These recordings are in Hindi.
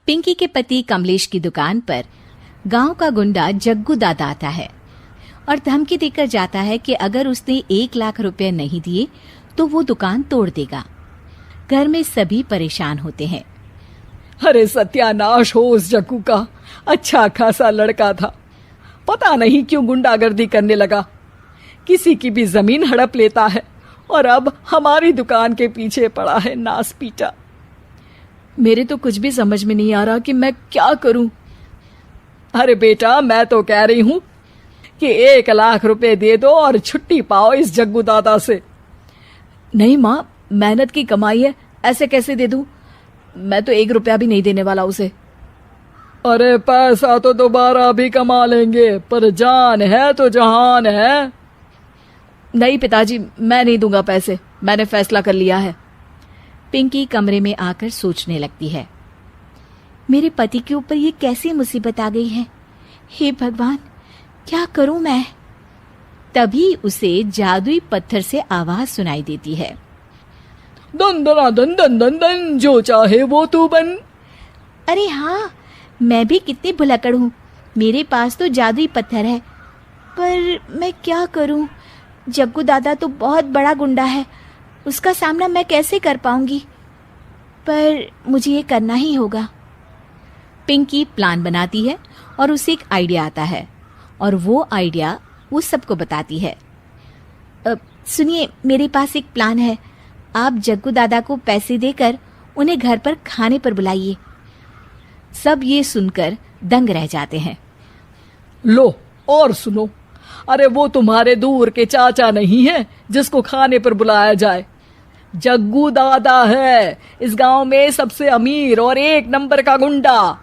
पिंकी के पति कमलेश की दुकान पर गांव का गुंडा जग्गू दादा आता है और धमकी देकर जाता है कि अगर उसने 1 लाख रुपए नहीं दिए तो वो दुकान तोड़ देगा। घर में सभी परेशान होते हैं। अरे सत्यानाश हो उस जग्गू का, अच्छा खासा लड़का था, पता नहीं क्यों गुंडागर्दी करने लगा। किसी की भी जमीन हड़प लेता है और अब हमारी दुकान के पीछे पड़ा है नास पीटा। मेरे तो कुछ भी समझ में नहीं आ रहा कि मैं क्या करूं। अरे बेटा, मैं तो कह रही हूं कि 1 लाख रुपए दे दो और छुट्टी पाओ इस जग्गू दादा से। नहीं माँ, मेहनत की कमाई है, ऐसे कैसे दे दूं? मैं तो 1 रुपया भी नहीं देने वाला उसे। अरे पैसा तो दोबारा भी कमा लेंगे, पर जान है तो जहान है। नहीं पिताजी, मैं नहीं दूंगा पैसे, मैंने फैसला कर लिया है। पिंकी कमरे में आकर सोचने लगती है, मेरे पति के ऊपर ये कैसी मुसीबत आ गई है। हे भगवान, क्या करूं मैं? तभी उसे जादुई पत्थर से आवाज सुनाई देती है, दन दना दन दन दन दन, जो चाहे वो तू बन। अरे हाँ, मैं भी कितनी भुलक्कड़ हूँ, मेरे पास तो जादुई पत्थर है, पर मैं क्या करूं? जग्गू दादा तो बहुत बड़ा गुंडा है, उसका सामना मैं कैसे कर पाऊंगी? पर मुझे ये करना ही होगा। पिंकी प्लान बनाती है और उसे एक आइडिया आता है और वो आइडिया वो सबको बताती है। सुनिए, मेरे पास एक प्लान है, आप जग्गू दादा को पैसे देकर उन्हें घर पर खाने पर बुलाइए। सब ये सुनकर दंग रह जाते हैं। लो और सुनो, अरे वो तुम्हारे दूर के चाचा नहीं है जिसको खाने पर बुलाया जाए। जग्गू दादा है इस गांव में सबसे अमीर और 1 नंबर का गुंडा।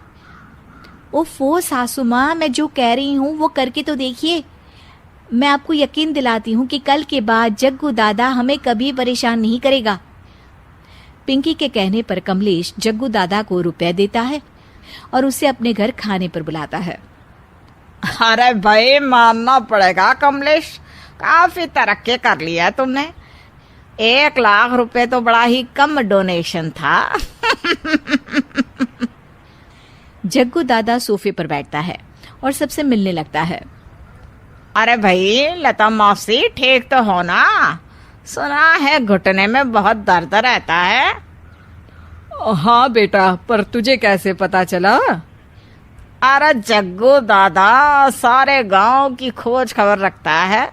ओफो सासू माँ, मैं जो कह रही हूँ वो करके तो देखिए। मैं आपको यकीन दिलाती हूँ कि कल के बाद जग्गू दादा हमें कभी परेशान नहीं करेगा। पिंकी के कहने पर कमलेश जग्गू दादा को रुपए देता है और उसे अपने घर खाने पर बुलाता है। अरे भाई, मानना पड़ेगा कमलेश, काफी तरक्की कर लिया है तुमने। 1 लाख रुपए तो बड़ा ही कम डोनेशन था। जग्गू दादा सोफे पर बैठता है और सबसे मिलने लगता है। अरे भाई, लता मौसी ठीक तो हो ना? सुना है घुटने में बहुत दर्द रहता है। हाँ बेटा, पर तुझे कैसे पता चला? अरे जग्गू दादा सारे गांव की खोज खबर रखता है,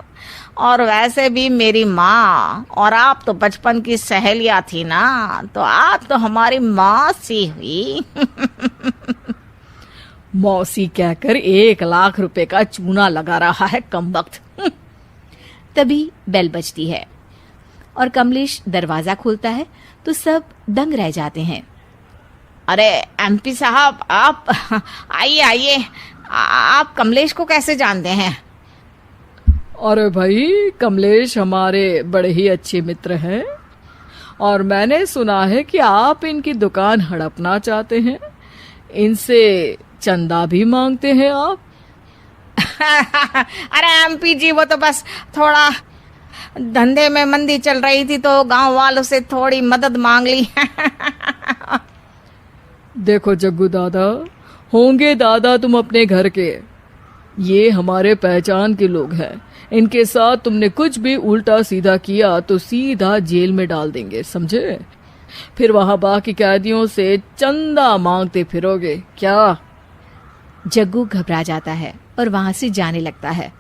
और वैसे भी मेरी माँ और आप तो बचपन की सहेलियां थी ना, तो आप तो हमारी मौसी हुई। मौसी कहकर 1 लाख रुपए का चूना लगा रहा है कमबख्त। तभी बेल बजती है और कमलेश दरवाजा खोलता है तो सब दंग रह जाते हैं। अरे एमपी साहब, आप आइए आइए। आप कमलेश को कैसे जानते हैं? अरे भाई, कमलेश हमारे बड़े ही अच्छे मित्र हैं और मैंने सुना है कि आप इनकी दुकान हड़पना चाहते हैं, इनसे चंदा भी मांगते हैं आप। अरे एमपी जी, वो तो बस थोड़ा धंधे में मंदी चल रही थी तो गांव वालों से थोड़ी मदद मांग ली। देखो जग्गू दादा, होंगे दादा तुम अपने घर के, ये हमारे पहचान के लोग हैं। इनके साथ तुमने कुछ भी उल्टा सीधा किया तो सीधा जेल में डाल देंगे, समझे? फिर वहां बाकी कैदियों से चंदा मांगते फिरोगे क्या? जग्गू घबरा जाता है और वहां से जाने लगता है।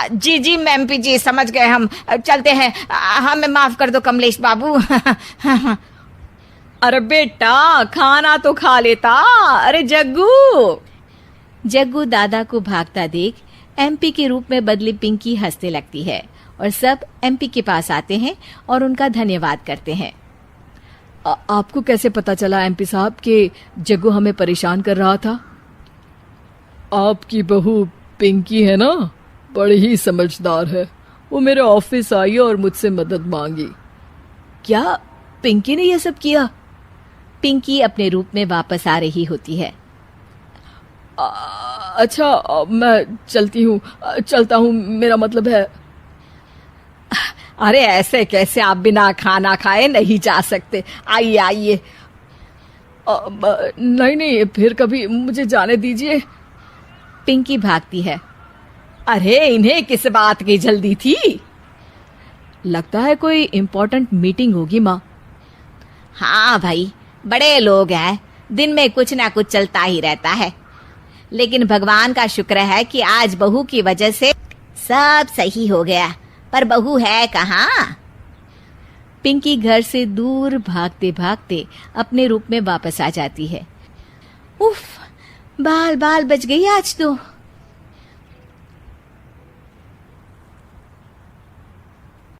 जी जी एमपी जी, समझ गए, हम चलते हैं। हमें माफ कर दो कमलेश बाबू। अरे बेटा, खाना तो खा लेता। अरे जग्गू। जग्गू दादा को भागता देख एमपी के रूप में बदली पिंकी हंसने लगती है और सब एमपी के पास आते हैं और उनका धन्यवाद करते हैं। आपको कैसे पता चला एमपी साहब कि जग्गू हमें परेशान कर रहा था? आपकी बहू पिंकी है ना, बड़ी ही समझदार है। वो मेरे ऑफिस आई और मुझसे मदद मांगी। क्या पिंकी ने यह सब किया? पिंकी अपने रूप में वापस आ रही होती है। अच्छा, मैं चलता हूँ, मेरा मतलब है। अरे ऐसे कैसे, आप बिना खाना खाए नहीं जा सकते। आइए आइए। नहीं नहीं, फिर कभी, मुझे जाने दीजिए। पिंकी भागती है। अरे इन्हें किस बात की जल्दी थी? लगता है कोई इम्पोर्टेंट मीटिंग होगी माँ। हाँ भाई, बड़े लोग हैं, दिन में कुछ ना कुछ चलता ही रहता है। लेकिन भगवान का शुक्र है कि आज बहू की वजह से सब सही हो गया। पर बहू है कहाँ? पिंकी घर से दूर भागते भागते अपने रूप में वापस आ जाती है। उफ, बाल बाल बच गई आज तो।